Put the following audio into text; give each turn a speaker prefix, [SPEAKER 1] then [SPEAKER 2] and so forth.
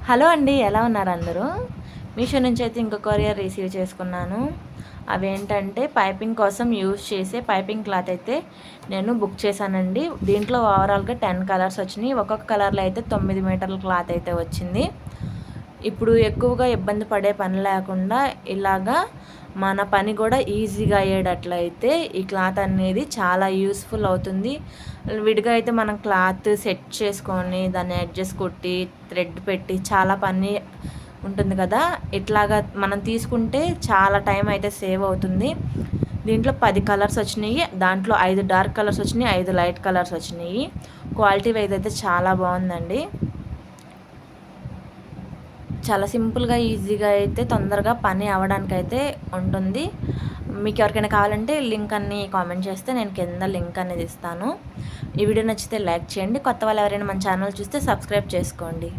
[SPEAKER 1] Hello అండి, ఎలా ఉన్నారు అందరూ? మీషో నుంచి అయితే ఇంకో కొరియర్ రిసీవ్ చేసుకున్నాను. అవేంటంటే పైపింగ్ కోసం యూజ్ చేసే పైపింగ్ క్లాత్ అయితే నేను బుక్ చేశానండి. దీంట్లో ఓవరాల్గా 10 కలర్స్ వచ్చినాయి. ఒక్కొక్క కలర్లో అయితే 9 మీటర్ల క్లాత్ అయితే వచ్చింది. ఇప్పుడు ఎక్కువగా ఇబ్బంది పడే పని లేకుండా ఇలాగా మన పని కూడా ఈజీగా అయ్యేటట్లయితే ఈ క్లాత్ అనేది చాలా యూస్ఫుల్ అవుతుంది. విడిగా అయితే మనం క్లాత్ సెట్ చేసుకొని దాన్ని అడ్జస్ట్ కొట్టి థ్రెడ్ పెట్టి చాలా పని ఉంటుంది కదా. ఇట్లాగా మనం తీసుకుంటే చాలా టైం అయితే సేవ్ అవుతుంది. దీంట్లో 10 కలర్స్ వచ్చినాయి. దాంట్లో 5 డార్క్ కలర్స్ వచ్చినాయి, 5 లైట్ కలర్స్ వచ్చినాయి. క్వాలిటీ వైజ్ అయితే చాలా బాగుందండి. చాలా సింపుల్గా ఈజీగా అయితే తొందరగా పని అవ్వడానికైతే ఉంటుంది. మీకు ఎవరికైనా కావాలంటే లింక్ అన్ని కామెంట్ చేస్తే నేను కింద లింక్ అనేది ఇస్తాను. ఈ వీడియో నచ్చితే లైక్ చేయండి. కొత్త వాళ్ళు ఎవరైనా మన ఛానల్ చూస్తే సబ్స్క్రైబ్ చేసుకోండి.